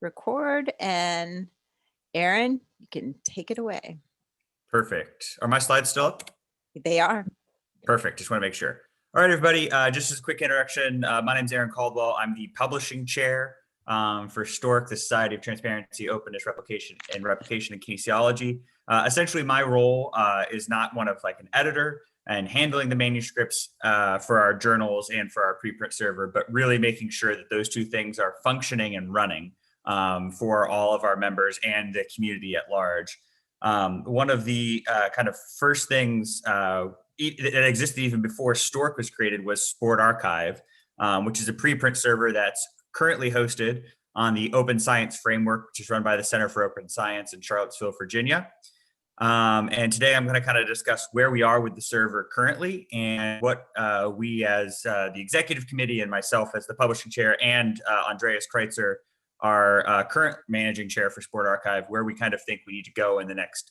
record, and Aaron, you can take it away. Perfect. Are my slides still up? They are. Perfect. Just want to make sure. All right, everybody. Just as a quick introduction, my name is Aaron Caldwell. I'm the publishing chair for STORC, the Society of Transparency, Openness, Replication, and Kinesiology. Essentially, my role is not one of like an editor and handling the manuscripts for our journals and for our preprint server, but really making sure that those two things are functioning and running for all of our members and the community at large. One of the kind of first things that existed even before STORC was created was SportRxiv, which is a preprint server that's currently hosted on the Open Science Framework, which is run by the Center for Open Science in Charlottesville, Virginia. And today I'm going to kind of discuss where we are with the server currently and what we as the executive committee and myself as the publishing chair and Andreas Kreitzer, our current managing chair for SportRxiv, where we kind of think we need to go in the next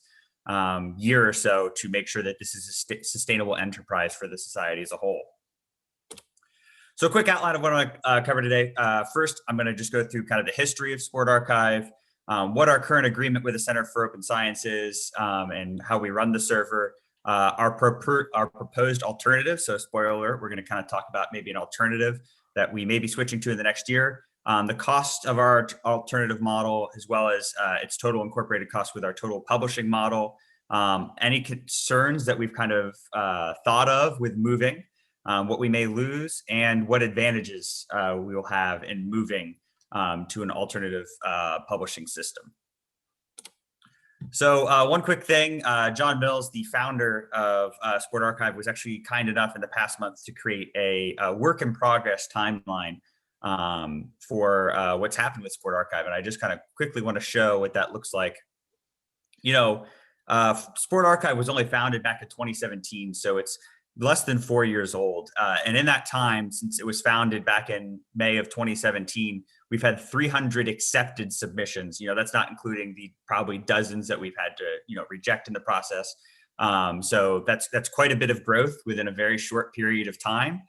year or so to make sure that this is a sustainable enterprise for the society as a whole. So a quick outline of what I'm going to cover today. First, I'm going to just go through kind of the history of SportRxiv, what our current agreement with the Center for Open Science is, and how we run the server, our proposed alternative. So spoiler alert, we're going to kind of talk about maybe an alternative that we may be switching to in the next year. The cost of our alternative model, as well as its total incorporated cost with our total publishing model, any concerns that we've kind of thought of with moving, what we may lose, and what advantages we will have in moving to an alternative publishing system. So one quick thing, John Mills, the founder of SportRxiv, was actually kind enough in the past month to create a work in progress timeline for what's happened with SportRxiv. And I just kind of quickly want to show what that looks like. You know, SportRxiv was only founded back in 2017, so it's less than 4 years old. And in that time, since it was founded back in May of 2017, we've had 300 accepted submissions. You know, that's not including the probably dozens that we've had to, reject in the process. So that's quite a bit of growth within a very short period of time.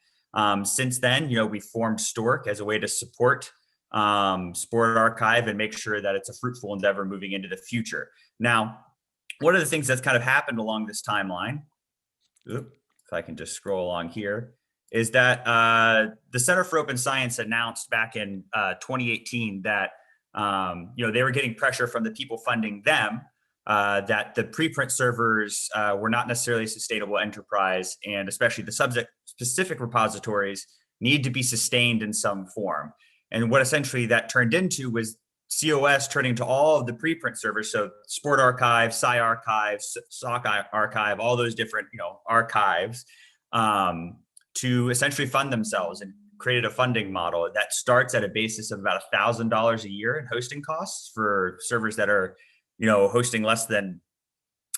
Since then, we formed STORC as a way to support SportRxiv and make sure that it's a fruitful endeavor moving into the future. Now, one of the things that's kind of happened along this timeline, if I can just scroll along here, is that the Center for Open Science announced back in 2018 that they were getting pressure from the people funding them, that the preprint servers were not necessarily a sustainable enterprise, and especially the subject-specific repositories need to be sustained in some form. And what essentially that turned into was COS turning to all of the preprint servers, so SportRxiv, SciArchive, SocArchive, all those different archives, to essentially fund themselves, and created a funding model that starts at a basis of about $1,000 a year in hosting costs for servers that are hosting less than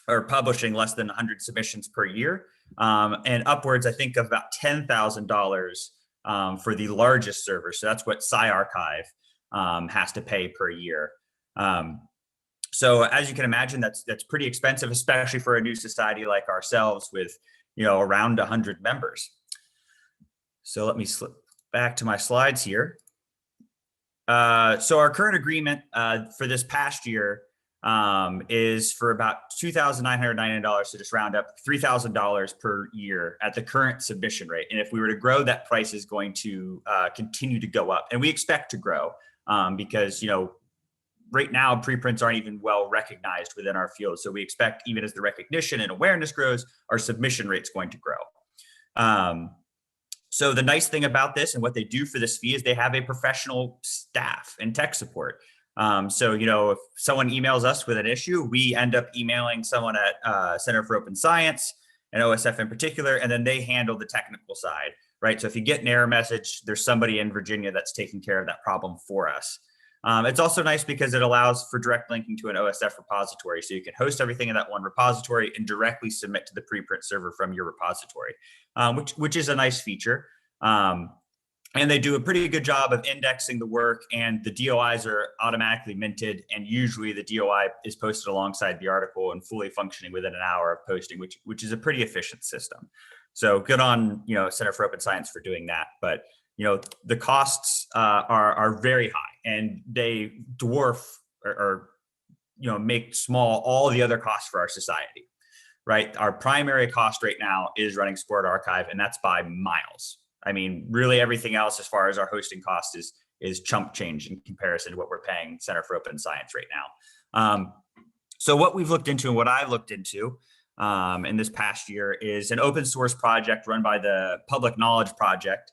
or publishing less than 100 submissions per year, and upwards, I think, of about $10,000 for the largest server. So that's what SciArchive has to pay per year. So as you can imagine, that's pretty expensive, especially for a new society like ourselves with around 100 members. So let me slip back to my slides here. So our current agreement for this past year is for about $2,999, so just round up $3,000 per year at the current submission rate. And if we were to grow, that price is going to continue to go up, and we expect to grow because right now preprints aren't even well recognized within our field. So we expect, even as the recognition and awareness grows, our submission rate's going to grow. So the nice thing about this and what they do for this fee is they have a professional staff and tech support. So, if someone emails us with an issue, we end up emailing someone at Center for Open Science and OSF in particular, and then they handle the technical side, right? So if you get an error message, there's somebody in Virginia that's taking care of that problem for us. It's also nice because it allows for direct linking to an OSF repository. So you can host everything in that one repository and directly submit to the preprint server from your repository, which is a nice feature. And they do a pretty good job of indexing the work, and the DOIs are automatically minted. And usually the DOI is posted alongside the article and fully functioning within an hour of posting, which is a pretty efficient system. So good on, Center for Open Science for doing that. But, the costs are very high. and they dwarf or make small all the other costs for our society, right? Our primary cost right now is running SportRxiv, and that's by miles. I mean, really everything else as far as our hosting cost is chump change in comparison to what we're paying Center for Open Science right now. So what we've looked into and what I've looked into in this past year is an open source project run by the Public Knowledge Project.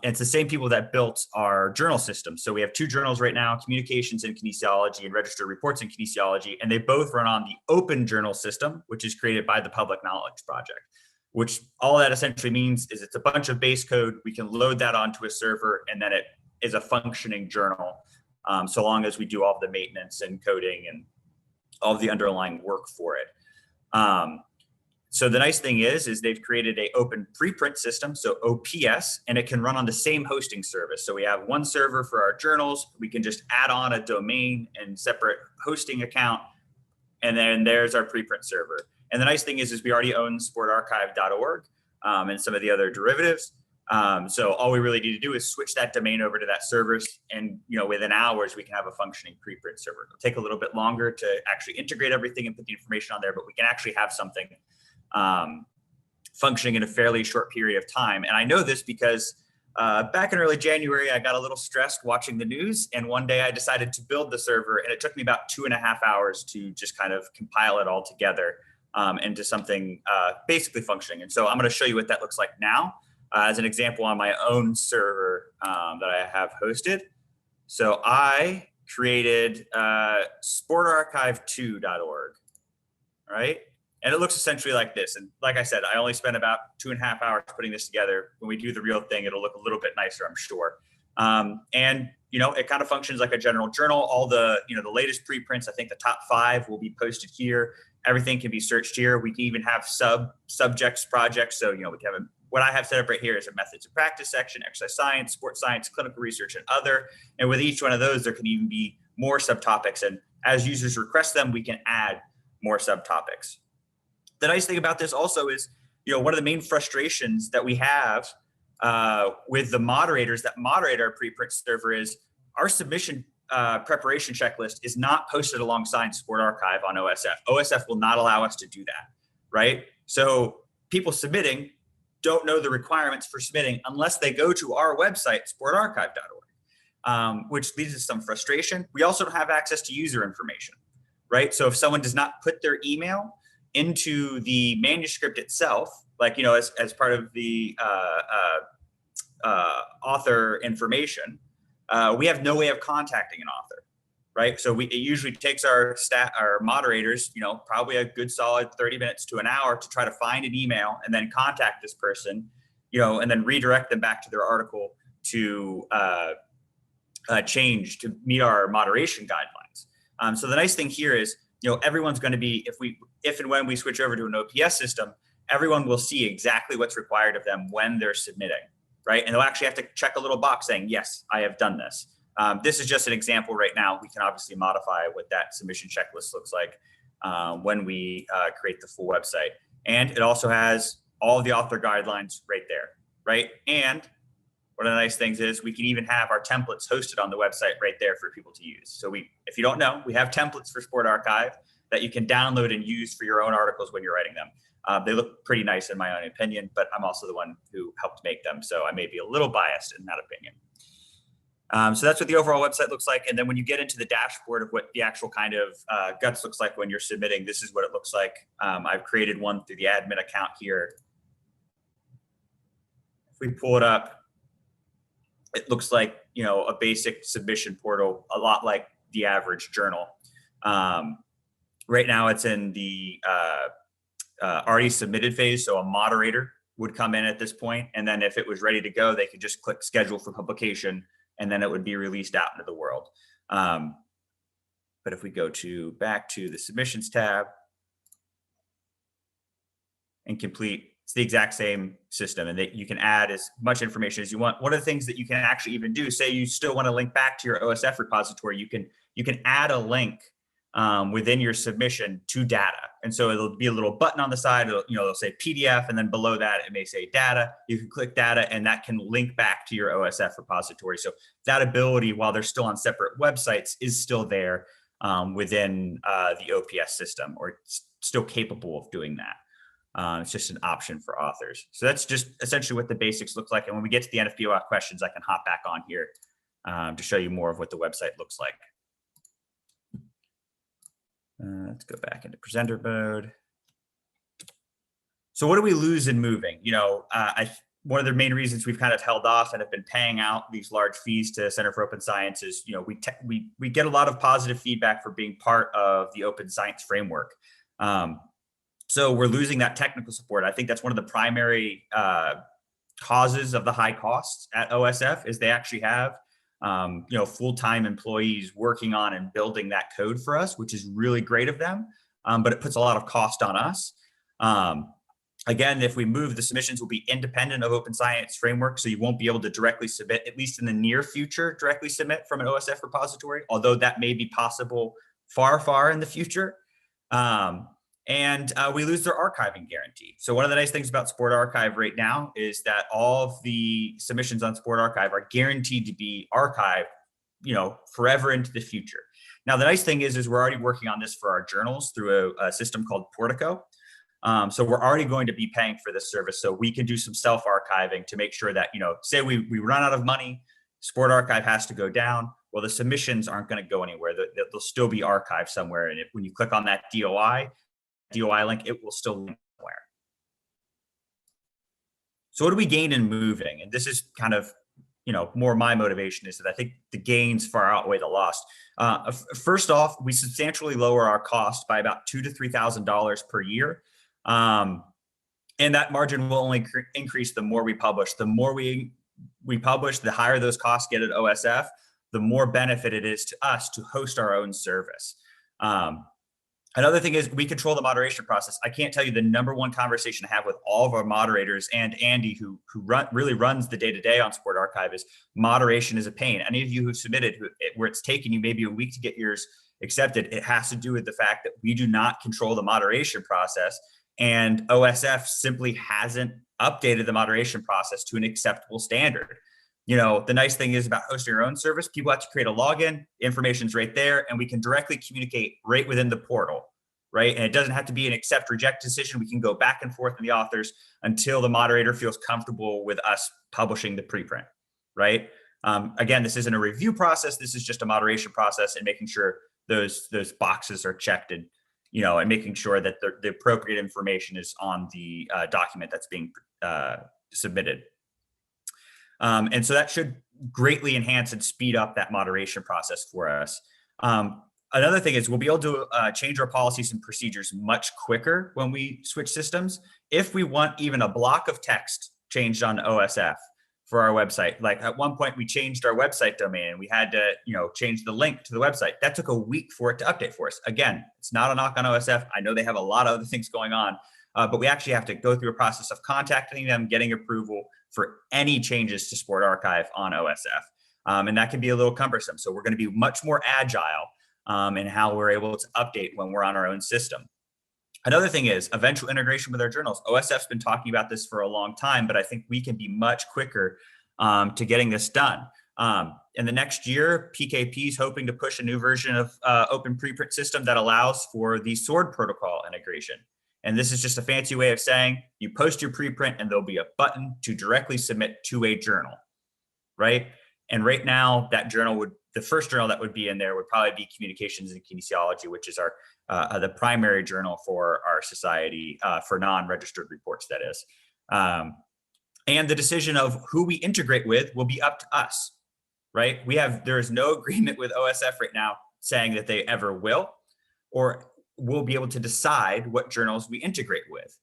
It's the same people that built our journal system. So we have 2 journals right now, Communications in Kinesiology and Registered Reports in Kinesiology, and they both run on the open journal system, which is created by the Public Knowledge Project, which all that essentially means is it's a bunch of base code. We can load that onto a server, and then it is a functioning journal, so long as we do all the maintenance and coding and all of the underlying work for it. So the nice thing is they've created a open preprint system, so OPS, and it can run on the same hosting service. So we have one server for our journals. We can just add on a domain and separate hosting account, and then there's our preprint server. And the nice thing is we already own sportarchive.org and some of the other derivatives. So all we really need to do is switch that domain over to that service, and within hours we can have a functioning preprint server. It'll take a little bit longer to actually integrate everything and put the information on there, but we can actually have something functioning in a fairly short period of time. And I know this because back in early January, I got a little stressed watching the news, and one day I decided to build the server, and it took me about 2.5 hours to just kind of compile it all together into something basically functioning. And so I'm going to show you what that looks like now as an example on my own server that I have hosted. So I created sportarchive2.org, right? And it looks essentially like this. And like I said, I only spent about 2.5 hours putting this together. When we do the real thing, it'll look a little bit nicer, I'm sure. And it kind of functions like a general journal. All the, the latest preprints, I think the top 5 will be posted here. Everything can be searched here. We can even have subjects projects. So, we can have what I have set up right here is a methods of practice section, exercise science, sports science, clinical research, and other. And with each one of those, there can even be more subtopics. And as users request them, we can add more subtopics. The nice thing about this also is, one of the main frustrations that we have with the moderators that moderate our preprint server is our submission preparation checklist is not posted alongside SportRxiv on OSF. OSF will not allow us to do that, right? So people submitting don't know the requirements for submitting unless they go to our website, sportarchive.org, which leads to some frustration. We also don't have access to user information, right? So if someone does not put their email into the manuscript itself, like, as part of the author information, we have no way of contacting an author, right? So it usually takes our moderators, probably a good solid 30 minutes to an hour to try to find an email and then contact this person, and then redirect them back to their article to change to meet our moderation guidelines. So the nice thing here is, everyone's going to be, if and when we switch over to an OPS system, everyone will see exactly what's required of them when they're submitting, right? And they'll actually have to check a little box saying, yes, I have done this. This is just an example right now. We can obviously modify what that submission checklist looks like when we create the full website. And it also has all of the author guidelines right there, right? And one of the nice things is we can even have our templates hosted on the website right there for people to use. So if you don't know, we have templates for SportRxiv that you can download and use for your own articles when you're writing them. They look pretty nice in my own opinion, but I'm also the one who helped make them, so I may be a little biased in that opinion. So that's what the overall website looks like. And then when you get into the dashboard of what the actual kind of guts looks like when you're submitting, this is what it looks like. I've created one through the admin account here. If we pull it up, it looks like, a basic submission portal, a lot like the average journal. Right now it's in the already submitted phase. So a moderator would come in at this point, and then if it was ready to go, they could just click schedule for publication, and then it would be released out into the world. But if we go back to the submissions tab and complete, it's the exact same system, and that you can add as much information as you want. One of the things that you can actually even do, say you still want to link back to your OSF repository, you can add a link within your submission to data. And so it'll be a little button on the side, it'll say PDF, and then below that, it may say data. You can click data, and that can link back to your OSF repository. So that ability, while they're still on separate websites, is still there within the OPS system, or it's still capable of doing that. It's just an option for authors. So that's just essentially what the basics look like. And when we get to the NFPOF questions, I can hop back on here to show you more of what the website looks like. Let's go back into presenter mode. So what do we lose in moving? One of the main reasons we've kind of held off and have been paying out these large fees to Center for Open Science is, we get a lot of positive feedback for being part of the open science framework. So we're losing that technical support. I think that's one of the primary causes of the high costs at OSF is they actually have full-time employees working on and building that code for us, which is really great of them. But it puts a lot of cost on us. Again, if we move, the submissions will be independent of open science framework. So you won't be able to directly submit, at least in the near future, directly submit from an OSF repository, although that may be possible far, far in the future. And we lose their archiving guarantee. So one of the nice things about SportRxiv right now is that all of the submissions on SportRxiv are guaranteed to be archived, forever into the future. Now, the nice thing is we're already working on this for our journals through a system called Portico. So we're already going to be paying for this service. So we can do some self-archiving to make sure that, say we run out of money, SportRxiv has to go down. Well, the submissions aren't going to go anywhere. They'll still be archived somewhere. And when you click on that DOI link, it will still link somewhere. So what do we gain in moving? And this is kind of, more my motivation is that I think the gains far outweigh the loss. First off, we substantially lower our cost by about $2,000 to $3,000 per year. And that margin will only increase the more we publish. The more we publish, the higher those costs get at OSF, the more benefit it is to us to host our own service. Another thing is we control the moderation process. I can't tell you the number one conversation I have with all of our moderators and Andy, who really runs the day-to-day on SportRxiv, is moderation is a pain. Any of you who submitted where it's taken you maybe a week to get yours accepted, it has to do with the fact that we do not control the moderation process, and OSF simply hasn't updated the moderation process to an acceptable standard. The nice thing is about hosting your own service, people have to create a login, information's right there, and we can directly communicate right within the portal, right? And it doesn't have to be an accept reject decision. We can go back and forth in the authors until the moderator feels comfortable with us publishing the preprint, right? Again, this isn't a review process. This is just a moderation process and making sure those boxes are checked and, and making sure that the appropriate information is on the document that's being submitted. And so that should greatly enhance and speed up that moderation process for us. Another thing is we'll be able to change our policies and procedures much quicker when we switch systems. If we want even a block of text changed on OSF for our website, like at one point we changed our website domain and we had to, change the link to the website. That took a week for it to update for us. Again, it's not a knock on OSF. I know they have a lot of other things going on, but we actually have to go through a process of contacting them, getting approval for any changes to SportRxiv on OSF. And that can be a little cumbersome. So we're going to be much more agile in how we're able to update when we're on our own system. Another thing is eventual integration with our journals. OSF's been talking about this for a long time, but I think we can be much quicker to getting this done. In the next year, PKP is hoping to push a new version of Open Preprint system that allows for the SWORD protocol integration. And this is just a fancy way of saying you post your preprint and there'll be a button to directly submit to a journal, right? And right now that journal the first journal that would be in there would probably be Communications and Kinesiology, which is the primary journal for our society for non-registered reports, that is. And the decision of who we integrate with will be up to us, right? There is no agreement with OSF right now saying that they ever will, or we'll be able to decide what journals we integrate with,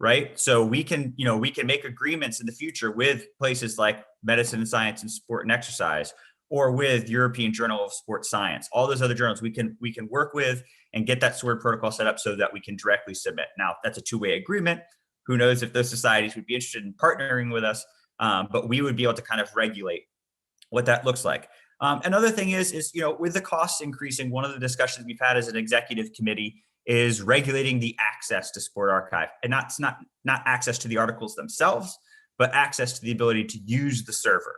right? So we can make agreements in the future with places like Medicine and Science and Sport and Exercise, or with European Journal of Sports Science. All those other journals we can work with and get that SWORD protocol set up so that we can directly submit. Now, that's a two-way agreement. Who knows if those societies would be interested in partnering with us, but we would be able to kind of regulate what that looks like. Another thing is, with the costs increasing, one of the discussions we've had as an executive committee is regulating the access to SportRxiv, and that's not access to the articles themselves, but access to the ability to use the server,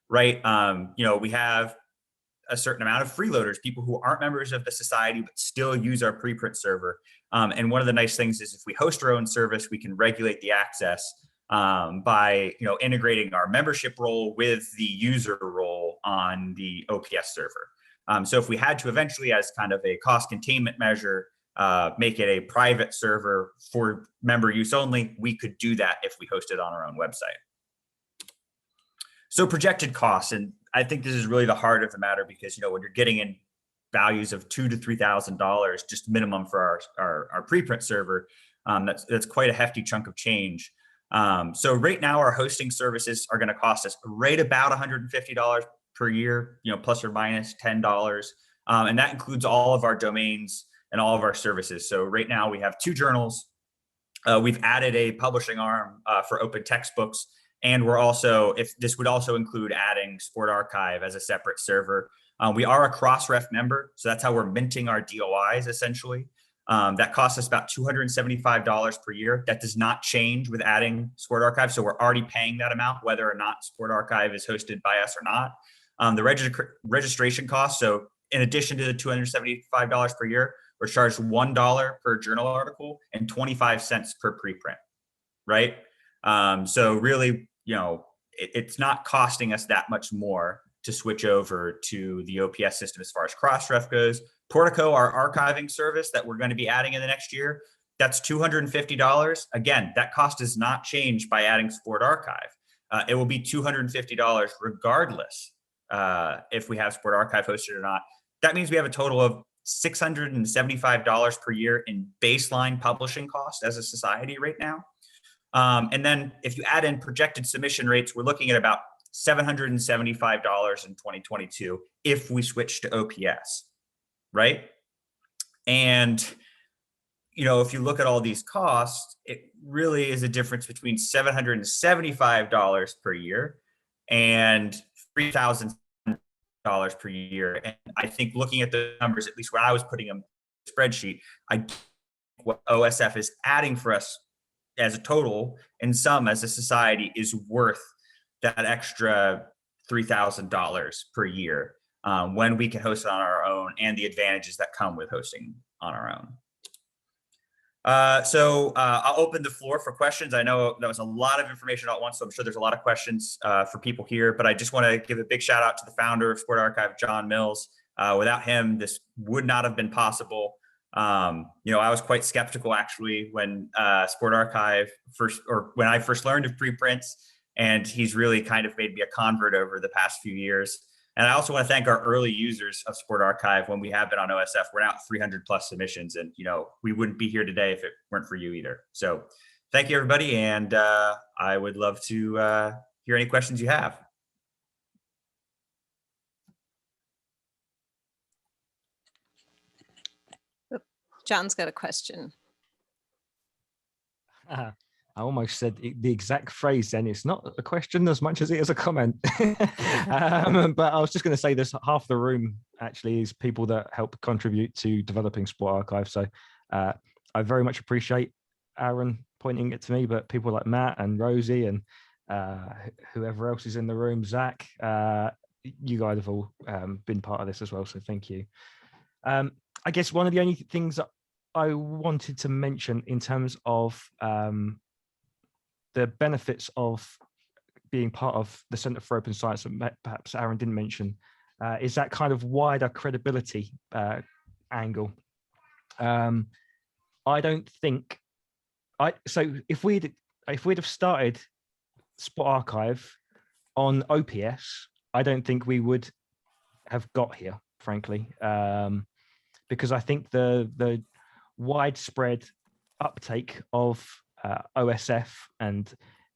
right? We have a certain amount of freeloaders, people who aren't members of the society but still use our preprint server. And one of the nice things is if we host our own service, we can regulate the access by integrating our membership role with the user role on the OPS server. So if we had to eventually, as kind of a cost containment measure, make it a private server for member use only, we could do that if we host it on our own website. So projected costs, and I think this is really the heart of the matter, because when you're getting in values of $2,000 to $3,000 just minimum for our preprint server, that's quite a hefty chunk of change. So right now our hosting services are going to cost us right about $150 per year, plus or minus $10, and that includes all of our domains and all of our services. So right now we have 2 journals. We've added a publishing arm for open textbooks. And this would also include adding SportRxiv as a separate server. We are a Crossref member, so that's how we're minting our DOIs essentially. That costs us about $275 per year. That does not change with adding SportRxiv, so we're already paying that amount, whether or not SportRxiv is hosted by us or not. The registration cost, so in addition to the $275 per year, we're charged $1 per journal article and 25 cents per preprint, right? So really, it's not costing us that much more to switch over to the OPS system as far as Crossref goes. Portico, our archiving service that we're going to be adding in the next year, that's $250. Again, that cost does not change by adding SportRxiv. It will be $250 regardless if we have SportRxiv hosted or not. That means we have a total of $675 per year in baseline publishing cost as a society right now. And then if you add in projected submission rates, we're looking at about $775 in 2022 if we switch to OPS, right? And, if you look at all these costs, it really is a difference between $775 per year and $3,000 per year. And I think looking at the numbers, at least when I was putting them in the spreadsheet, what OSF is adding for us as a total and sum as a society is worth that extra $3,000 per year when we can host it on our own, and the advantages that come with hosting on our own. So I'll open the floor for questions. I know that was a lot of information all at once, so I'm sure there's a lot of questions for people here, but I just want to give a big shout out to the founder of SportRxiv, John Mills. Without him, this would not have been possible. I was quite skeptical actually when SportRxiv when I first learned of preprints, and he's really kind of made me a convert over the past few years. And I also want to thank our early users of SportRxiv. When we have been on OSF, we're now at 300 plus submissions, and we wouldn't be here today if it weren't for you either. So thank you, everybody, and I would love to hear any questions you have. John's got a question. I almost said the exact phrase then. It's not a question as much as it is a comment. But I was just going to say this, half the room actually is people that help contribute to developing SportRxiv. So I very much appreciate Aaron pointing it to me, but people like Matt and Rosie and whoever else is in the room, Zach, you guys have all been part of this as well. So thank you. I guess one of the only things that I wanted to mention in terms of the benefits of being part of the Centre for Open Science that perhaps Aaron didn't mention is that kind of wider credibility angle. I don't think so if we'd have started SportRxiv on OPS, I don't think we would have got here, frankly, because I think the widespread uptake of OSF and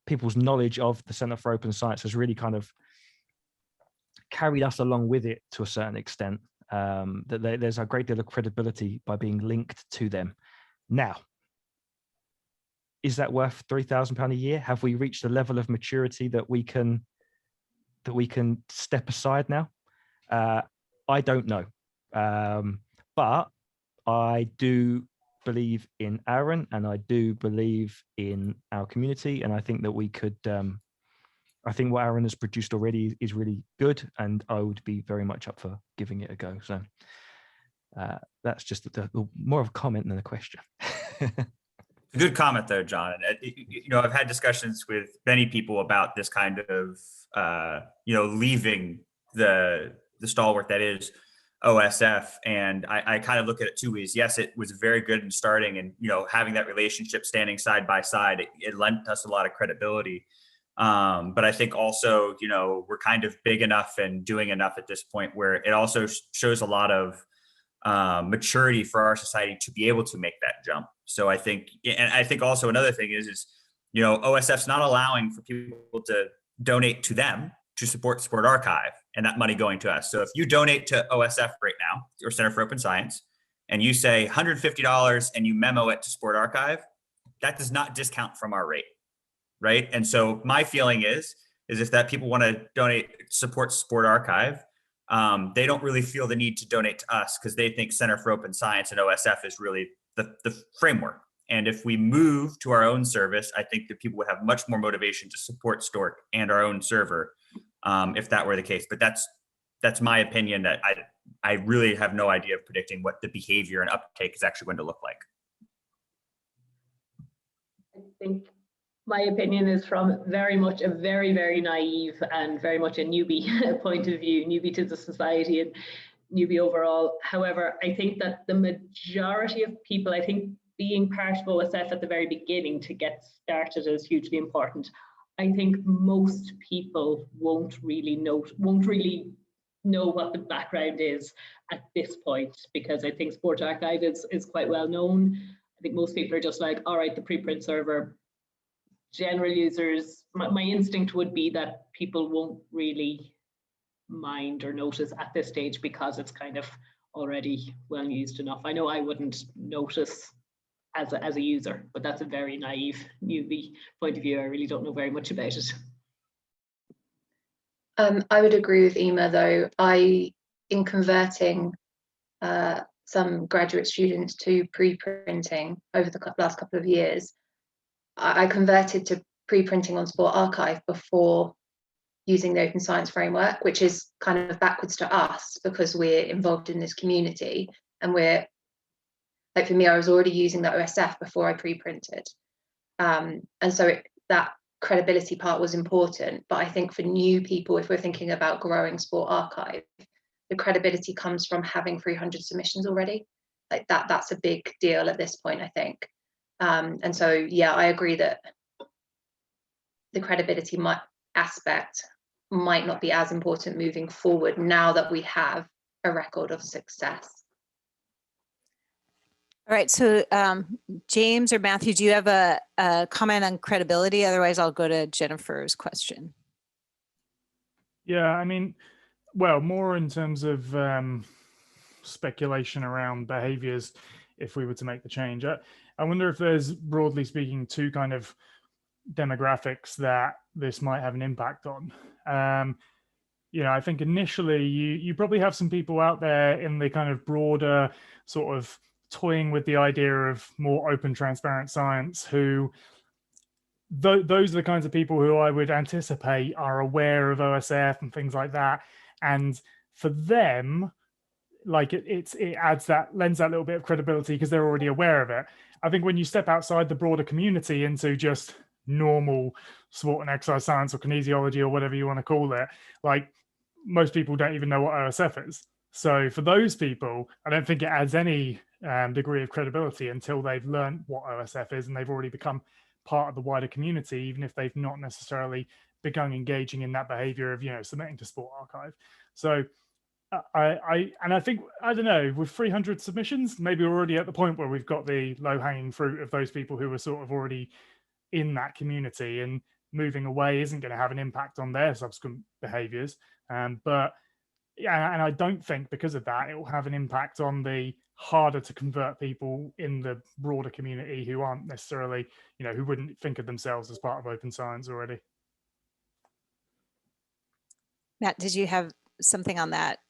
people's knowledge of the Centre for Open Science has really kind of carried us along with it to a certain extent. That there's a great deal of credibility by being linked to them. Now, is that worth £3,000 a year? Have we reached a level of maturity that we can step aside now? I don't know. But I do believe in Aaron, and I do believe in our community, and I think that we could I think what Aaron has produced already is really good, and I would be very much up for giving it a go. So that's just more of a comment than a question. Good comment there, John. And, you know, I've had discussions with many people about this kind of, you know, leaving the stalwart that is OSF. And I kind of look at it two ways. Yes, it was very good in starting, and, you know, having that relationship standing side by side, it lent us a lot of credibility. But I think also, you know, we're kind of big enough and doing enough at this point where it also shows a lot of maturity for our society to be able to make that jump. So I think, and I think also another thing is, you know, OSF's not allowing for people to donate to them to support SportRxiv and that money going to us. So if you donate to OSF right now, or Center for Open Science, and you say $150 and you memo it to SportRxiv, that does not discount from our rate, right? And so my feeling is if that people want to donate, support SportRxiv, they don't really feel the need to donate to us because they think Center for Open Science and OSF is really the framework. And if we move to our own service, I think that people would have much more motivation to support Stork and our own server if that were the case. But that's my opinion. That I really have no idea of predicting what the behavior and uptake is actually going to look like. I think my opinion is from very much a very, very naive and very much a newbie point of view, newbie to the society and newbie overall. However, I think that the majority of people, I think being part of OSF at the very beginning to get started is hugely important. I think most people won't really know what the background is at this point, because I think SportRxiv is quite well known. I think most people are just like, all right, the preprint server. General users, my instinct would be that people won't really mind or notice at this stage because it's kind of already well used enough. I know I wouldn't notice as a user, but that's a very naive newbie point of view. I really don't know very much about it. I would agree with Emma, though. In converting some graduate students to pre-printing over the last couple of years, I converted to pre-printing on SportRxiv before using the Open Science Framework, which is kind of backwards to us because we're involved in this community, and we're, like for me, I was already using the OSF before I pre-printed. And so that credibility part was important. But I think for new people, if we're thinking about growing SportRxiv, the credibility comes from having 300 submissions already. Like that's a big deal at this point, I think. And so, yeah, I agree that the credibility aspect might not be as important moving forward now that we have a record of success. All right, so James or Matthew, do you have a comment on credibility? Otherwise, I'll go to Jennifer's question. Yeah, I mean, well, more in terms of speculation around behaviors if we were to make the change. I wonder if there's, broadly speaking, two kind of demographics that this might have an impact on. You know, I think initially you probably have some people out there in the kind of broader sort of toying with the idea of more open, transparent science who, those are the kinds of people who I would anticipate are aware of OSF and things like that. And for them, like it adds that, lends that little bit of credibility because they're already aware of it. I think when you step outside the broader community into just normal sport and exercise science or kinesiology or whatever you want to call it, like most people don't even know what OSF is. So for those people, I don't think it adds any degree of credibility until they've learned what OSF is and they've already become part of the wider community, even if they've not necessarily begun engaging in that behavior of, you know, submitting to SportRxiv. So I think, I don't know, with 300 submissions, maybe we're already at the point where we've got the low-hanging fruit of those people who are sort of already in that community, and moving away isn't going to have an impact on their subsequent behaviors. But yeah, and I don't think because of that, it will have an impact on the harder to convert people in the broader community who aren't necessarily, you know, who wouldn't think of themselves as part of open science already. Matt, did you have something on that?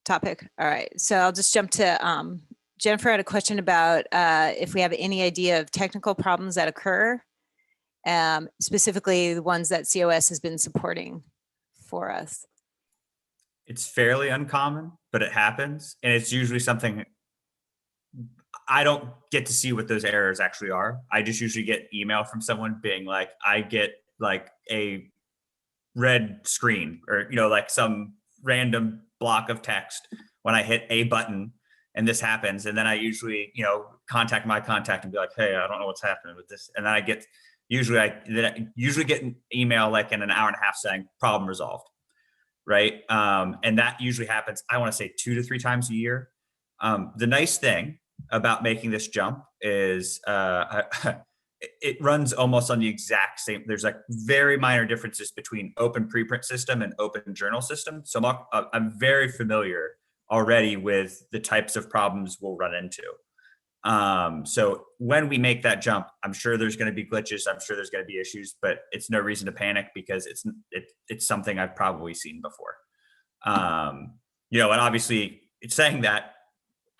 topic. All right. So I'll just jump to Jennifer had a question about if we have any idea of technical problems that occur, specifically the ones that COS has been supporting for us. It's fairly uncommon, but it happens. And it's usually something I don't get to see what those errors actually are. I just usually get email from someone being like, I get like a red screen or, like some random block of text when I hit a button and this happens. And then I usually, contact my contact and be like, hey, I don't know what's happening with this. And then I usually get an email like in an hour and a half saying problem resolved. Right. And that usually happens, I want to say 2 to 3 times a year. The nice thing about making this jump is it runs almost on the exact same. There's like very minor differences between open preprint system and open journal system. So I'm very familiar already with the types of problems we'll run into. So when we make that jump, I'm sure there's going to be glitches. I'm sure there's going to be issues, but it's no reason to panic because it's something I've probably seen before. And obviously it's saying that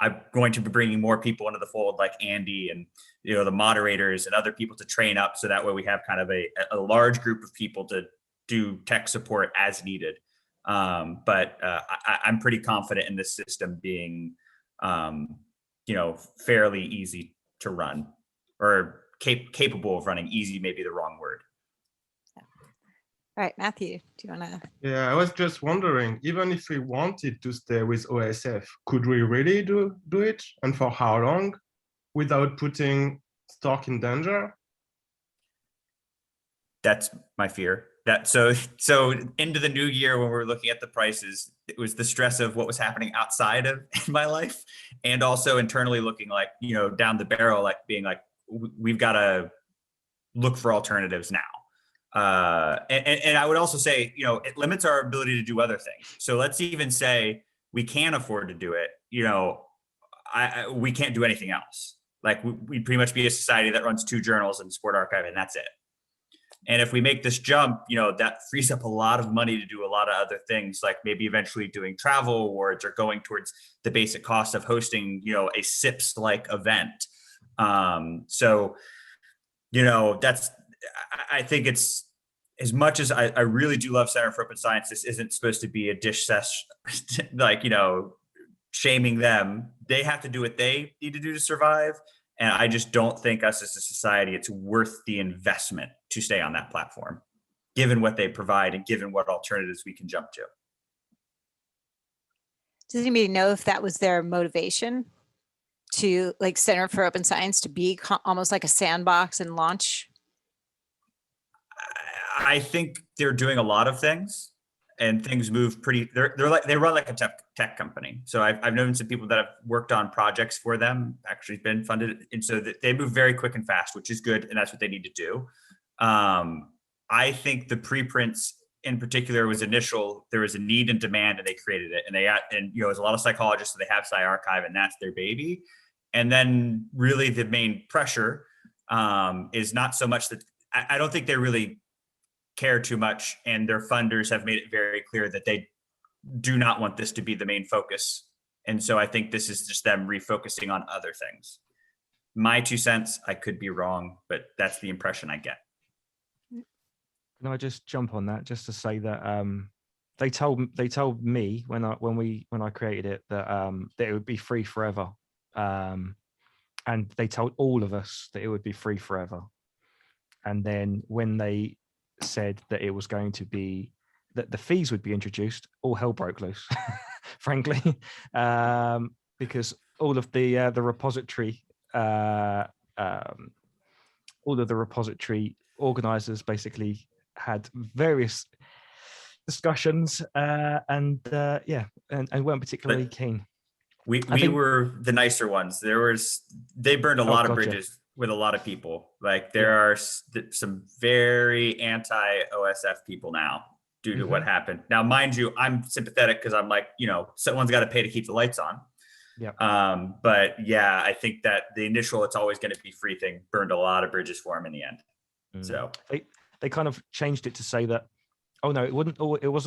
I'm going to be bringing more people into the fold like Andy and, the moderators and other people to train up. So that way we have kind of a large group of people to do tech support as needed. But I'm pretty confident in this system being, fairly easy to run or capable of running. Easy may be the wrong word. All right, Matthew, do you want to? Yeah, I was just wondering, even if we wanted to stay with OSF, could we really do it? And for how long without putting stock in danger? That's my fear. So into the new year when we're looking at the prices, it was the stress of what was happening outside of my life and also internally looking like, down the barrel, like being like, we've got to look for alternatives now. And I would also say, it limits our ability to do other things. So let's even say we can afford to do it. We can't do anything else. Like we'd pretty much be a society that runs 2 journals and SportRxiv, and that's it. And if we make this jump, that frees up a lot of money to do a lot of other things, like maybe eventually doing travel awards or going towards the basic cost of hosting, a SIPS-like event. I think it's, as much as I really do love Center for Open Science, this isn't supposed to be a dish sesh, like, shaming them. They have to do what they need to do to survive. And I just don't think us as a society, it's worth the investment to stay on that platform, given what they provide and given what alternatives we can jump to. Does anybody know if that was their motivation to like Center for Open Science to be almost like a sandbox and launch? I think they're doing a lot of things and things move pretty, they run like a tech company. So I've known some people that have worked on projects for them, actually been funded. And so they move very quick and fast, which is good. And that's what they need to do. I think the preprints in particular there was a need and demand and they created it. And there's a lot of psychologists, so they have SciArchive and that's their baby. And then really the main pressure is not so much that I don't think they really care too much, and their funders have made it very clear that they do not want this to be the main focus. And so I think this is just them refocusing on other things. My 2 cents, I could be wrong, but that's the impression I get. Can I just jump on that just to say that they told me when I created it that it would be free forever, and they told all of us that it would be free forever. And then when they said that it was going to be that the fees would be introduced, all hell broke loose, frankly, because all of the repository, all of the repository organizers basically had various discussions and weren't particularly keen. We were the nicer ones. They burned a lot of bridges with a lot of people. Like there are some very anti-OSF people now due to what happened. Now, mind you, I'm sympathetic because I'm like, someone's got to pay to keep the lights on. Yeah. But yeah, I think that the initial it's always going to be free thing burned a lot of bridges for him in the end. So they kind of changed it to say that, oh no, it wasn't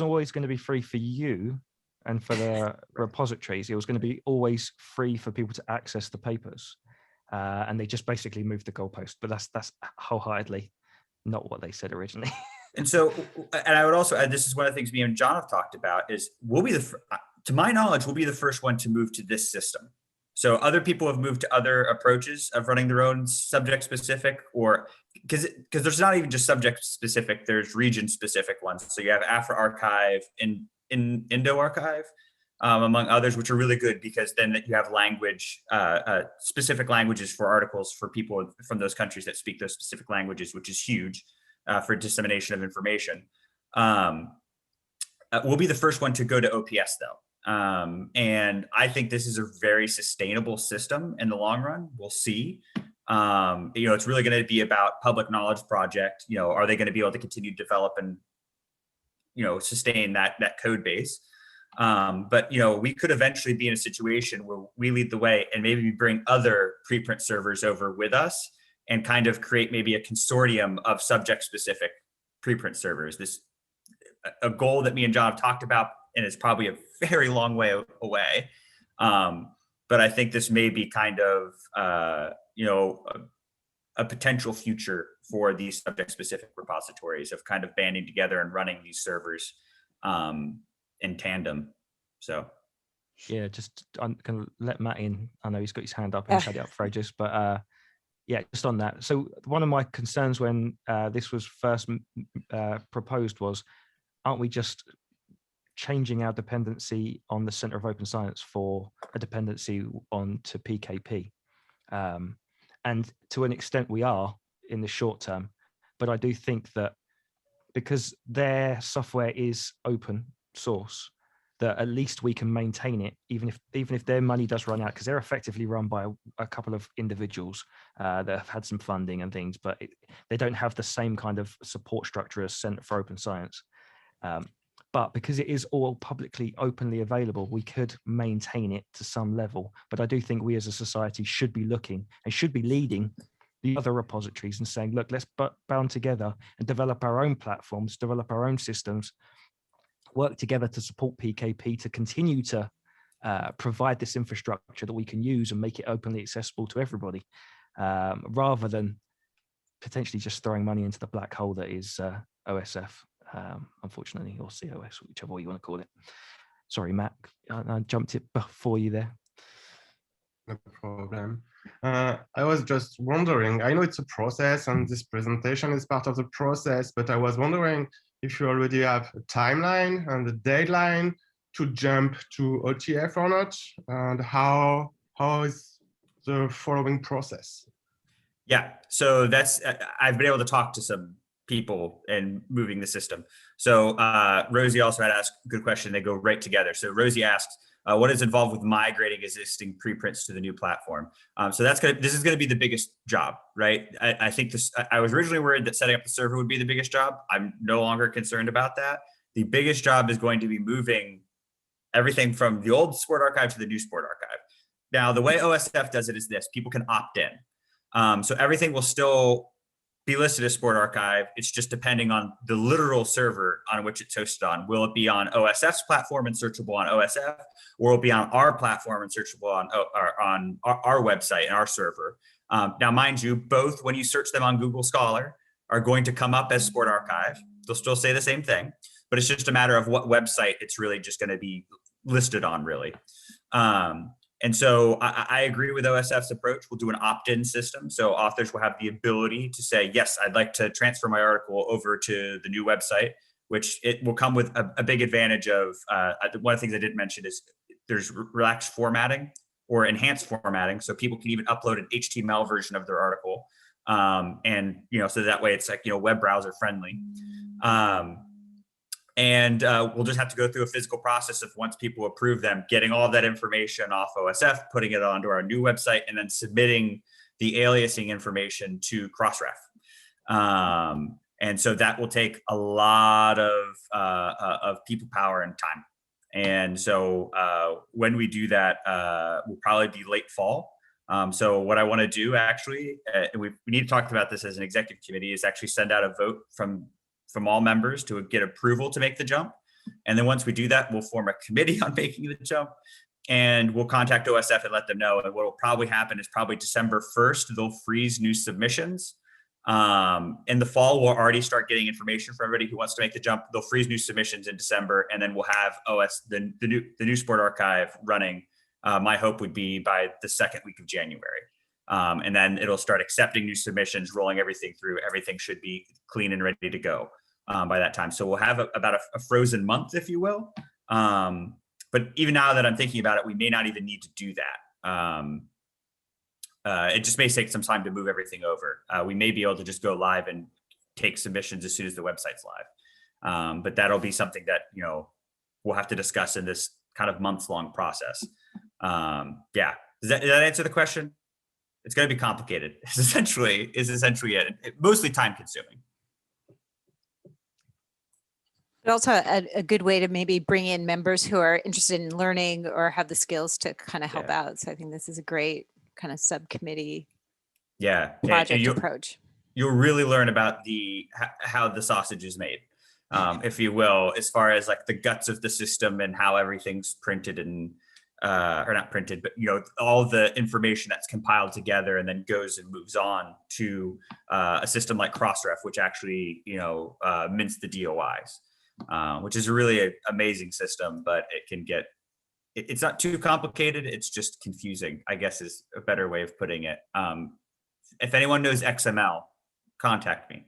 always going to be free for you. and for the repositories, it was going to be always free for people to access the papers. And they just basically moved the goalpost, but that's wholeheartedly not what they said originally. And so, and I would also add, this is one of the things me and John have talked about, is we'll be to my knowledge, we'll be the first one to move to this system. So other people have moved to other approaches of running their own subject specific, or because there's not even just subject specific, there's region specific ones. So you have AfroArchive and IndoArchive, among others, which are really good because then you have language, specific languages for articles for people from those countries that speak those specific languages, which is huge for dissemination of information. We'll be the first one to go to OPS though. And I think this is a very sustainable system in the long run. We'll see. It's really going to be about public knowledge project. Are they going to be able to continue to develop and, sustain that code base? But we could eventually be in a situation where we lead the way and maybe bring other preprint servers over with us and kind of create maybe a consortium of subject specific preprint servers. This a goal that me and John have talked about, and it's probably a very long way away. But I think this may be kind of, a potential future for these subject specific repositories of kind of banding together and running these servers in tandem. So. Yeah, I'm going to let Matt in. I know he's got his hand up and had it up for ages, but yeah, just on that. So one of my concerns when this was first proposed was, aren't we just changing our dependency on the Center of Open Science for a dependency on to PKP? And to an extent we are in the short term, but I do think that because their software is open source, that at least we can maintain it, even if their money does run out, because they're effectively run by a couple of individuals that have had some funding and things, but they don't have the same kind of support structure as Center for Open Science. But because it is all publicly, openly available, we could maintain it to some level. But I do think we as a society should be looking and should be leading the other repositories and saying, look, let's bound together and develop our own platforms, develop our own systems, work together to support PKP to continue to provide this infrastructure that we can use and make it openly accessible to everybody, rather than potentially just throwing money into the black hole that is OSF. Unfortunately, or COS, whichever way you want to call it. Sorry, Matt, I jumped it before you there. No problem. I was just wondering, I know it's a process and this presentation is part of the process, but I was wondering if you already have a timeline and a deadline to jump to OTF or not, and how is the following process? Yeah, so that's, I've been able to talk to some people and moving the system. So Rosie also had asked a good question. They go right together. So Rosie asked, what is involved with migrating existing preprints to the new platform? So this is going to be the biggest job, right? I think I was originally worried that setting up the server would be the biggest job. I'm no longer concerned about that. The biggest job is going to be moving everything from the old SportRxiv to the new SportRxiv. Now, the way OSF does it is this: people can opt in. So everything will still be listed as SportRxiv. It's just depending on the literal server on which it's hosted on. Will it be on OSF's platform and searchable on OSF, or will it be on our platform and searchable on our website and our server? Now, mind you, both when you search them on Google Scholar are going to come up as SportRxiv. They'll still say the same thing, but it's just a matter of what website it's really just going to be listed on, really. And so I agree with OSF's approach. We'll do an opt-in system. So authors will have the ability to say, yes, I'd like to transfer my article over to the new website, which it will come with a big advantage of, one of the things I didn't mention is there's relaxed formatting or enhanced formatting. So people can even upload an HTML version of their article. And, so that way it's like, web browser friendly. And we'll just have to go through a physical process of, once people approve them, getting all that information off OSF, putting it onto our new website, and then submitting the aliasing information to Crossref. And so that will take a lot of people power and time. And so when we do that, will probably be late fall. So what I want to do, actually, we need to talk about this as an executive committee, is actually send out a vote from all members to get approval to make the jump. And then once we do that, we'll form a committee on making the jump, and we'll contact OSF and let them know. And what will probably happen is probably December 1st, they'll freeze new submissions. In the fall, we'll already start getting information from everybody who wants to make the jump. They'll freeze new submissions in December, and then we'll have the new SportRxiv running. My hope would be by the second week of January. And then it'll start accepting new submissions, rolling everything through. Everything should be clean and ready to go by that time. So we'll have about a frozen month, if you will. But even now that I'm thinking about it, we may not even need to do that. It just may take some time to move everything over. We may be able to just go live and take submissions as soon as the website's live. But that'll be something that, we'll have to discuss in this kind of months-long process. Yeah, does that answer the question? It's going to be complicated. Is essentially it. Mostly time consuming. But also a good way to maybe bring in members who are interested in learning or have the skills to kind of help out. So I think this is a great kind of subcommittee project approach. You'll really learn about how the sausage is made, if you will, as far as like the guts of the system and how everything's printed and or not printed, but all the information that's compiled together and then goes and moves on to a system like Crossref, which actually mints the DOIs, which is a really amazing system, but it can get. It's not too complicated. It's just confusing, I guess is a better way of putting it. If anyone knows XML, contact me.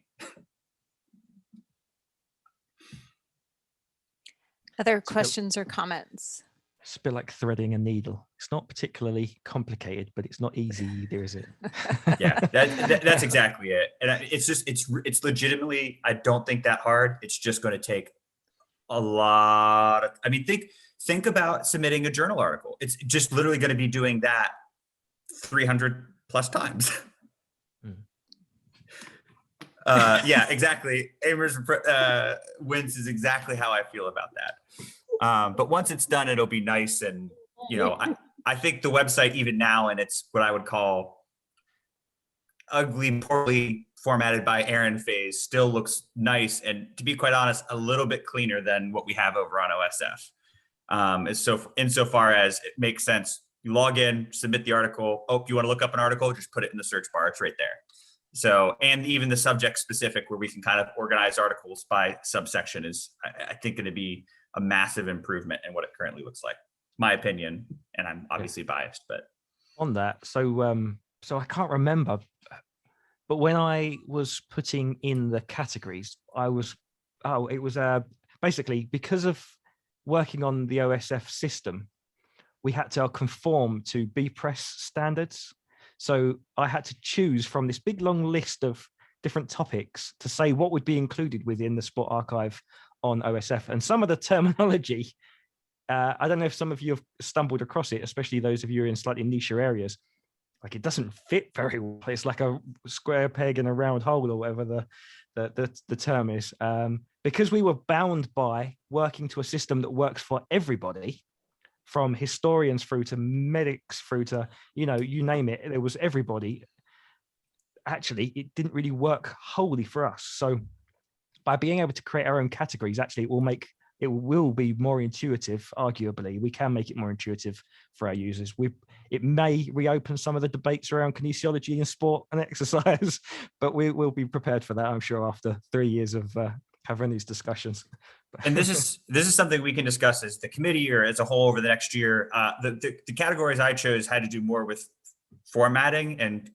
Other questions or comments? It's a bit like threading a needle. It's not particularly complicated, but it's not easy either, is it? Yeah, that's exactly it. And it's legitimately, I don't think that hard. It's just going to take a lot of, think about submitting a journal article. It's just literally going to be doing that 300 plus times. Yeah, exactly. Amers wins is exactly how I feel about that. But once it's done, it'll be nice. And, I think the website even now, and it's what I would call ugly, poorly formatted by Aaron phase, still looks nice. And to be quite honest, a little bit cleaner than what we have over on OSF. Insofar as it makes sense, you log in, submit the article. Oh, you want to look up an article? Just put it in the search bar. It's right there. So, and even the subject specific where we can kind of organize articles by subsection is, I think, going to be a massive improvement in what it currently looks like. My opinion, and I'm obviously biased, but on that. So I can't remember, but when I was putting in the categories, it was basically because of working on the OSF system, we had to conform to BPress standards. So I had to choose from this big long list of different topics to say what would be included within the SportRxiv on OSF. And some of the terminology, I don't know if some of you have stumbled across it, especially those of you in slightly niche areas. Like it doesn't fit very well. It's like a square peg in a round hole or whatever the term is. Because we were bound by working to a system that works for everybody, from historians through to medics through to, you name it, there was everybody. Actually, it didn't really work wholly for us. So by being able to create our own categories, actually it will be more intuitive. Arguably, we can make it more intuitive for our users. It may reopen some of the debates around kinesiology and sport and exercise, but we will be prepared for that, I'm sure, after 3 years of having these discussions. And this is something we can discuss as the committee or as a whole over the next year. The categories I chose had to do more with formatting, and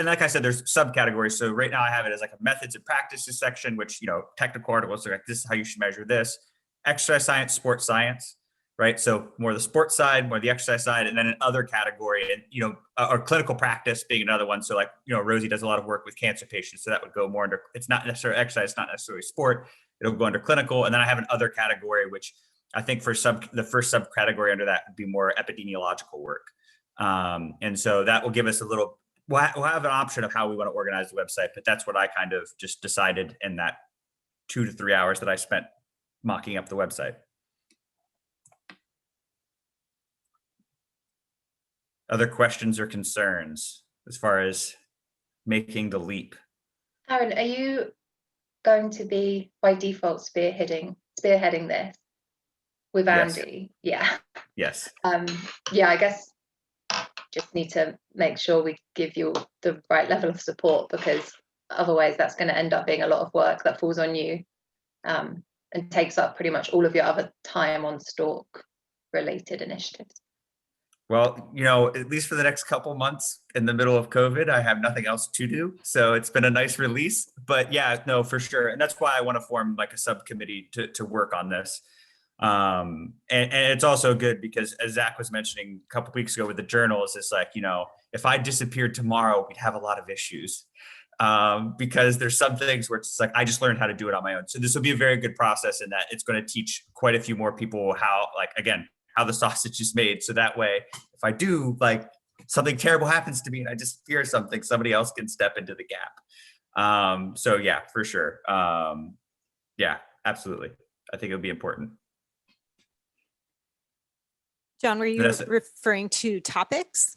like I said, there's subcategories. So right now I have it as like a methods and practices section, which technical articles are like, this is how you should measure this. Exercise science, sports science, right? So more the sports side, more the exercise side, and then another category, and or clinical practice being another one. So like Rosie does a lot of work with cancer patients, so that would go more under. It's not necessarily exercise, it's not necessarily sport. It'll go under clinical, and then I have another category, which I think for the first subcategory under that would be more epidemiological work. And so that will give us we'll have an option of how we want to organize the website, but that's what I kind of just decided in that 2 to 3 hours that I spent mocking up the website. Other questions or concerns as far as making the leap? Aaron, are you going to be by default spearheading this? with Yes. Andy. Yeah. Yes. Yeah, I guess just need to make sure we give you the right level of support, because otherwise that's going to end up being a lot of work that falls on you, and takes up pretty much all of your other time on Stork related initiatives. Well, at least for the next couple months in the middle of COVID, I have nothing else to do. So it's been a nice release. But yeah, no, for sure. And that's why I want to form like a subcommittee to work on this. And it's also good because, as Zach was mentioning a couple of weeks ago with the journals, it's like, if I disappeared tomorrow, we'd have a lot of issues. Because there's some things where it's like, I just learned how to do it on my own. So this will be a very good process in that it's going to teach quite a few more people how, like, again, how the sausage is made. So that way, if I do, like, something terrible happens to me and I just fear something, somebody else can step into the gap. So yeah, for sure. Yeah, absolutely. I think it'll be important. John, were you Vanessa? referring to topics?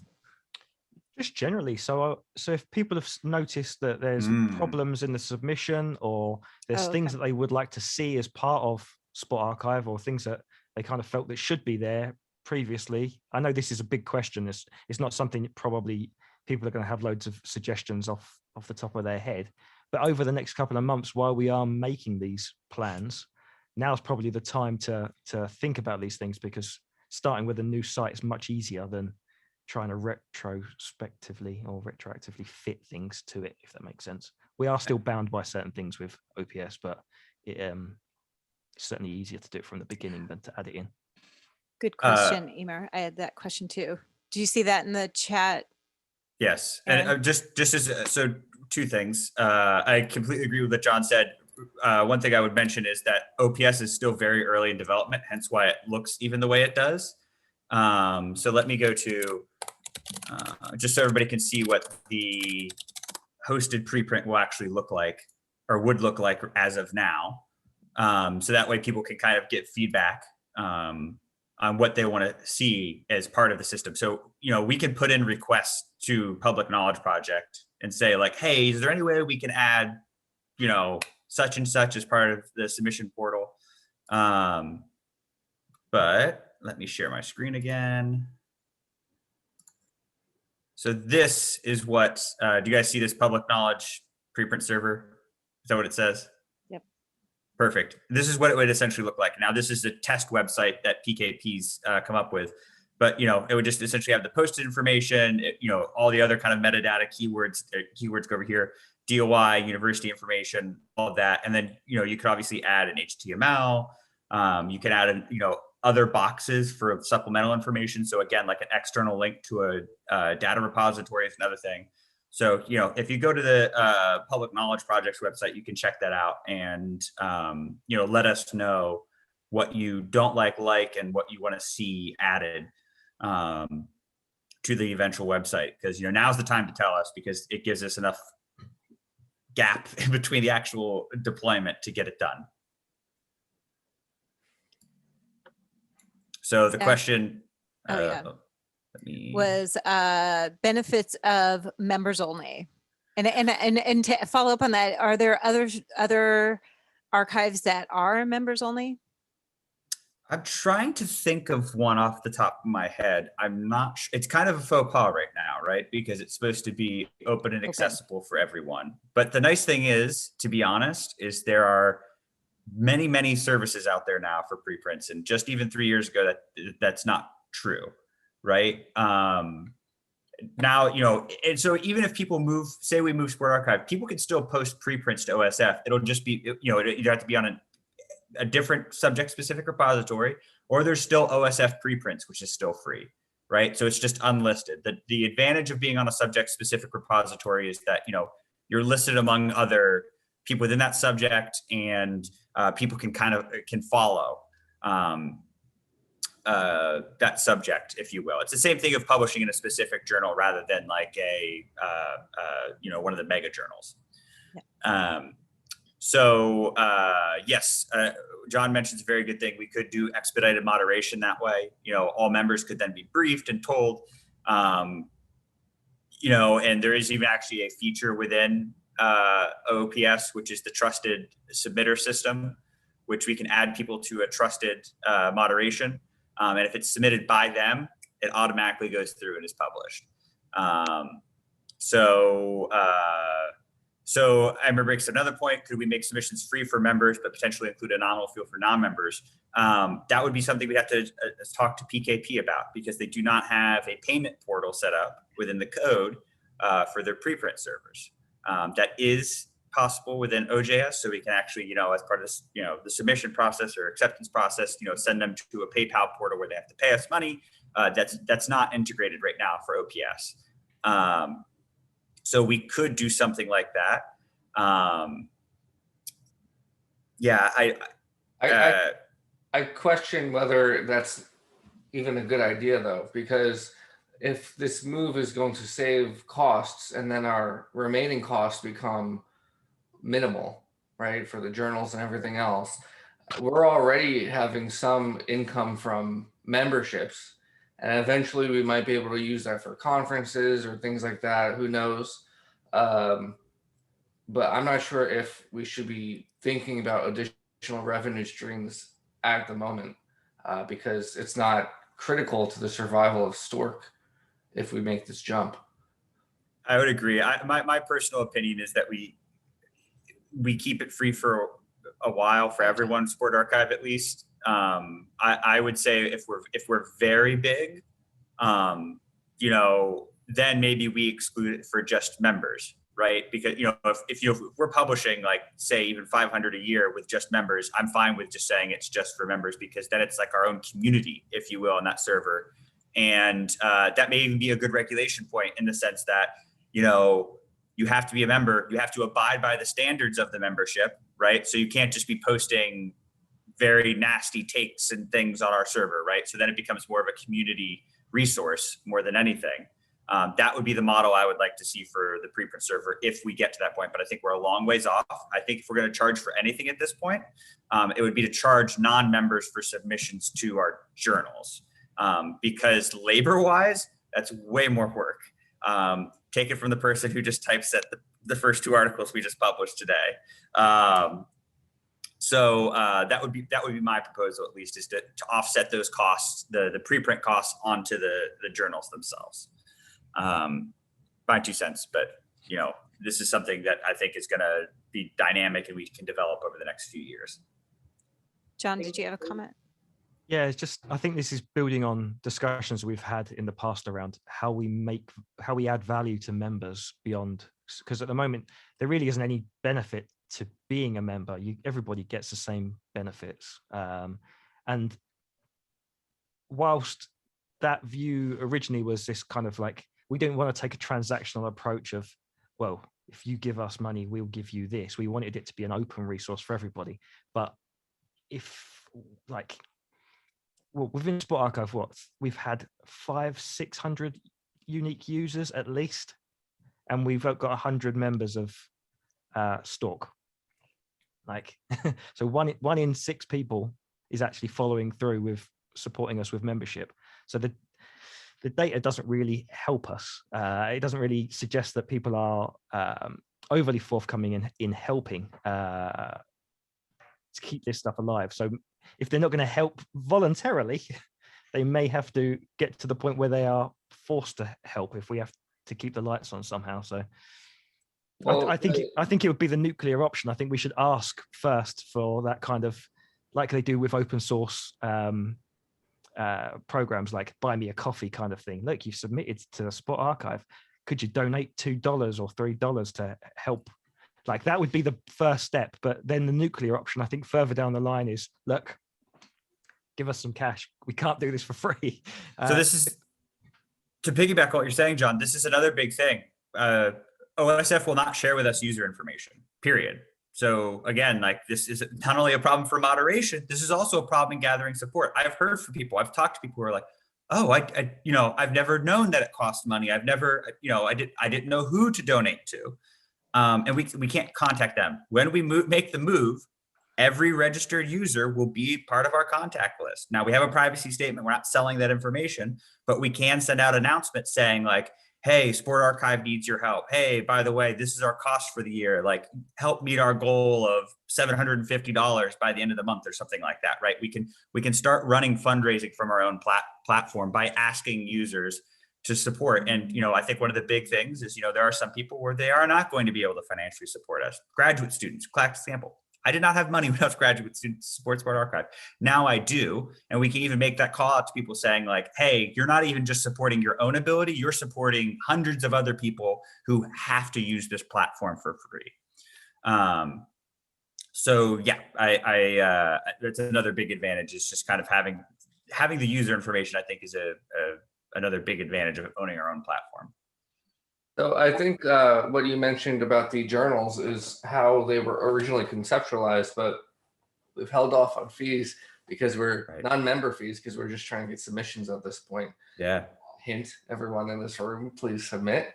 Just generally. So if people have noticed that there's problems in the submission, or there's things that they would like to see as part of SportRxiv, or things that they kind of felt that should be there previously. I know this is a big question. It's not something that probably people are going to have loads of suggestions off the top of their head. But over the next couple of months, while we are making these plans, now is probably the time to think about these things, because starting with a new site is much easier than trying to retrospectively or retroactively fit things to it, if that makes sense. We are still bound by certain things with OPS, but it's certainly easier to do it from the beginning than to add it in. Good question, Emer. I had that question too. Do you see that in the chat? Yes. And just as so two things. I completely agree with what John said. One thing I would mention is that OPS is still very early in development, hence why it looks even the way it does. So let me go to, just so everybody can see what the hosted preprint will actually look like, or would look like as of now. So that way people can kind of get feedback on what they want to see as part of the system. So, we can put in requests to Public Knowledge Project and say like, hey, is there any way we can add, such and such as part of the submission portal? But let me share my screen again. So this is what, do you guys see this Public Knowledge preprint server? Is that what it says? Yep. Perfect. This is what it would essentially look like. Now, this is a test website that PKP's come up with, but it would just essentially have the posted information, all the other kind of metadata keywords go over here, DOI, university information, all of that. And then, you could obviously add an HTML. You can add other boxes for supplemental information. So again, like an external link to a data repository is another thing. So, if you go to the Public Knowledge Project's website, you can check that out and, let us know what you don't like, and what you want to see added to the eventual website. Because, now's the time to tell us, because it gives us enough gap in between the actual deployment to get it done. So the question was benefits of members only, and to follow up on that, are there other archives that are members only? I'm trying to think of one off the top of my head. I'm not sure. It's kind of a faux pas right now, right? Because it's supposed to be open and accessible for everyone. But the nice thing is, to be honest, is there are many, many services out there now for preprints, and just even 3 years ago, that's not true, right? Now, and so even if people say we move SportRxiv, people can still post preprints to OSF. It'll just be, it either have to be on a different subject-specific repository, or there's still OSF preprints, which is still free, right? So it's just unlisted. The advantage of being on a subject-specific repository is that, you're listed among other people within that subject, and people can can follow that subject, if you will. It's the same thing of publishing in a specific journal rather than like one of the mega journals. Yeah. Yes, John mentions a very good thing. We could do expedited moderation that way. All members could then be briefed and told, and there is even actually a feature within OPS, which is the trusted submitter system, which we can add people to a trusted moderation. And if it's submitted by them, it automatically goes through and is published. So I remember another point, could we make submissions free for members, but potentially include a nominal fee for non-members? That would be something we'd have to talk to PKP about, because they do not have a payment portal set up within the code for their preprint servers. That is possible within OJS, so we can actually, as part of this, the submission process or acceptance process, send them to a PayPal portal where they have to pay us money. That's not integrated right now for OPS. So we could do something like that. I question whether that's even a good idea, though, because if this move is going to save costs and then our remaining costs become minimal, right, for the journals and everything else, we're already having some income from memberships, and eventually we might be able to use that for conferences or things like that. Who knows? But I'm not sure if we should be thinking about additional revenue streams at the moment, because it's not critical to the survival of Stork if we make this jump. I would agree. My personal opinion is that we keep it free for a while for everyone, SportRxiv at least. I would say if we're very big, then maybe we exclude it for just members, right? Because if we're publishing, like, say, even 500 a year with just members, I'm fine with just saying it's just for members, because then it's like our own community, if you will, on that server. And that may even be a good regulation point, in the sense that you have to be a member, you have to abide by the standards of the membership, right? So you can't just be posting very nasty takes and things on our server, right? So then it becomes more of a community resource more than anything. That would be the model I would like to see for the preprint server if we get to that point, but I think we're a long ways off. I think if we're going to charge for anything at this point, it would be to charge non-members for submissions to our journals, because labor-wise, that's way more work. Take it from the person who just typeset the first 2 articles we just published today. So that would be my proposal, at least, is to offset those costs, the preprint costs, onto the journals themselves. My 2 cents, but this is something that I think is going to be dynamic and we can develop over the next few years. John, did you have a comment? Yeah, it's just, I think this is building on discussions we've had in the past around how we add value to members beyond, because at the moment there really isn't any benefit to being a member. Everybody gets the same benefits. And whilst that view originally was this kind of like, we don't want to take a transactional approach of, well, if you give us money, we'll give you this. We wanted it to be an open resource for everybody. But within SportRxiv, we've had 500-600 unique users at least, and we've got 100 members of Stork. So one in 6 people is actually following through with supporting us with membership. So the data doesn't really help us. It doesn't really suggest that people are overly forthcoming in helping to keep this stuff alive. So if they're not going to help voluntarily, they may have to get to the point where they are forced to help if we have to keep the lights on somehow. So I think it would be the nuclear option. I think we should ask first for that kind of, like they do with open source programs, like buy me a coffee kind of thing. Look, you submitted to the SportRxiv. Could you donate $2 or $3 to help? Like, that would be the first step. But then the nuclear option, I think, further down the line is, look, give us some cash. We can't do this for free. So this is, to piggyback on what you're saying, John, this is another big thing. OSF will not share with us user information, period. So again, like, this is not only a problem for moderation, this is also a problem in gathering support. I've heard from people, I've talked to people who are like, oh, I've never known that it costs money. I've never, I didn't know who to donate to. And we can't contact them. When we make the move, every registered user will be part of our contact list. Now, we have a privacy statement. We're not selling that information, but we can send out announcements saying, like, hey, SportRxiv needs your help. Hey, by the way, this is our cost for the year. Like, help meet our goal of $750 by the end of the month or something like that, right? We can start running fundraising from our own platform by asking users to support. And, I think one of the big things is, there are some people where they are not going to be able to financially support us. Graduate students, classic example. I did not have money when I was graduate student to support SportRxiv. Now I do. And we can even make that call out to people saying like, hey, you're not even just supporting your own ability, you're supporting hundreds of other people who have to use this platform for free. So yeah, that's another big advantage, is just kind of having the user information, I think, is another big advantage of owning our own platform. So I think what you mentioned about the journals is how they were originally conceptualized, but we've held off on fees because we're non-member fees, because we're just trying to get submissions at this point. Yeah. Hint, everyone in this room, please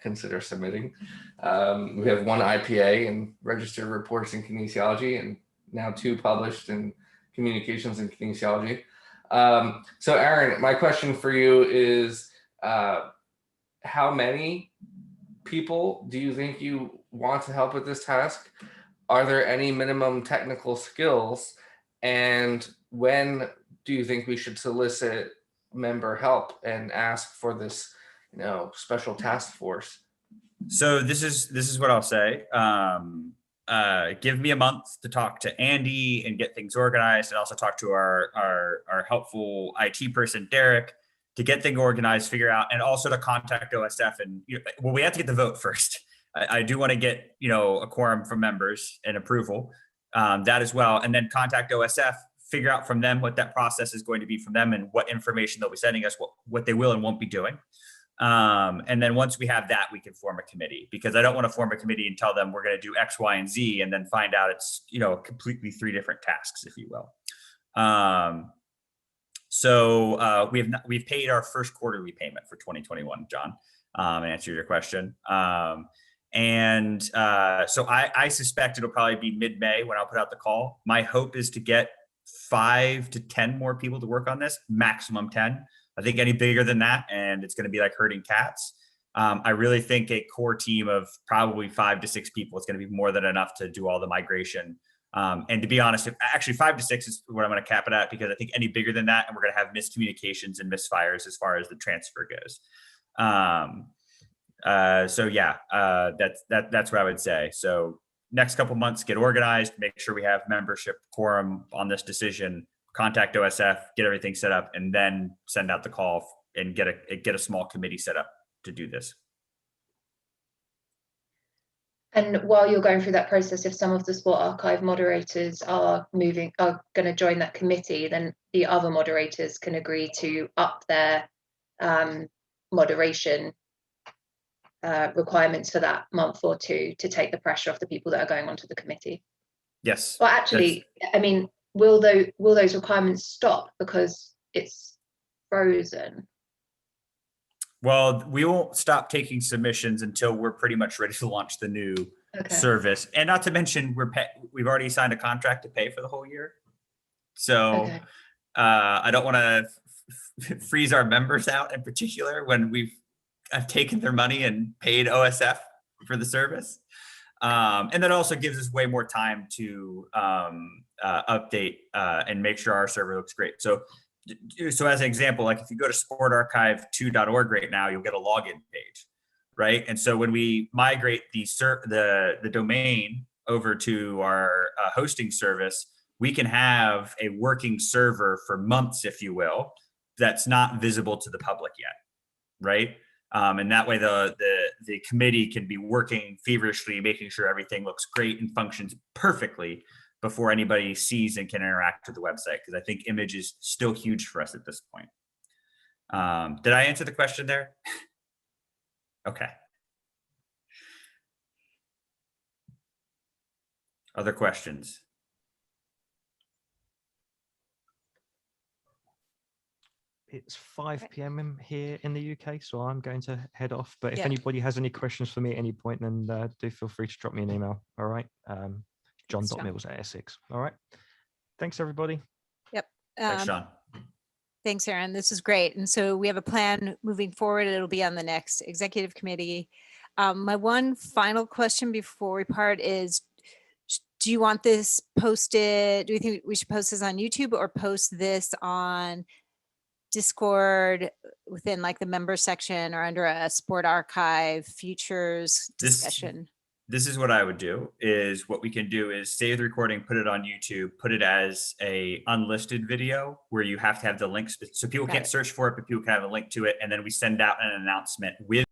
consider submitting. We have 1 IPA in registered reports in kinesiology, and now 2 published in communications and kinesiology. So Aaron, my question for you is, how many people do you think you want to help with this task? Are there any minimum technical skills? And when do you think we should solicit member help and ask for this, special task force? So this is what I'll say. Give me a month to talk to Andy and get things organized, and also talk to our helpful IT person, Derek, to get things organized, figure out, and also to contact OSF. And we have to get the vote first. I do want to get a quorum from members and approval, that as well, and then contact OSF, figure out from them what that process is going to be from them and what information they'll be sending us, what they will and won't be doing. And then once we have that, we can form a committee, because I don't want to form a committee and tell them we're going to do X, Y, and Z, and then find out it's completely 3 different tasks, if you will. So we've paid our first quarterly payment for 2021, John, and answer your question. And so I suspect it'll probably be mid-May when I'll put out the call. My hope is to get 5 to 10 more people to work on this, maximum 10. I think any bigger than that, and it's going to be like herding cats. I really think a core team of probably 5 to 6 people is going to be more than enough to do all the migration. And to be honest, actually 5 to 6 is what I'm going to cap it at, because I think any bigger than that, and we're going to have miscommunications and misfires as far as the transfer goes. So yeah, that's what I would say. So next couple months, get organized, make sure we have membership quorum on this decision, contact OSF, get everything set up, and then send out the call and get a small committee set up to do this. And while you're going through that process, if some of the SportRxiv moderators are going to join that committee, then the other moderators can agree to up their moderation requirements for that month or 2 to take the pressure off the people that are going onto the committee. Yes. Well, actually, I mean, will those requirements stop because it's frozen? Well, we won't stop taking submissions until we're pretty much ready to launch the new service. And not to mention, we've already signed a contract to pay for the whole year. So I don't want to freeze our members out in particular when I've taken their money and paid OSF for the service. And that also gives us way more time to update and make sure our server looks great. So as an example, like if you go to sportarchive2.org right now, you'll get a login page, right? And so when we migrate the domain over to our hosting service, we can have a working server for months, if you will, that's not visible to the public yet, right? And that way the committee can be working feverishly, making sure everything looks great and functions perfectly before anybody sees and can interact with the website. Because I think image is still huge for us at this point. Did I answer the question there? Okay. Other questions? It's 5 p.m. here in the UK, so I'm going to head off. But if anybody has any questions for me at any point, then do feel free to drop me an email. All right. John.mills@Essex. All right. Thanks, everybody. Yep. Thanks, Sean. Thanks, Erin. This is great. And so we have a plan moving forward. It'll be on the next executive committee. My one final question before we part is, do you want this posted? Do you think we should post this on YouTube or post this on Discord within like the member section or under a SportRxiv futures discussion? This is what I would do. Is what we can do is save the recording, put it on YouTube, put it as a unlisted video where you have to have the links so people can't search for it, but people can have a link to it. And then we send out an announcement with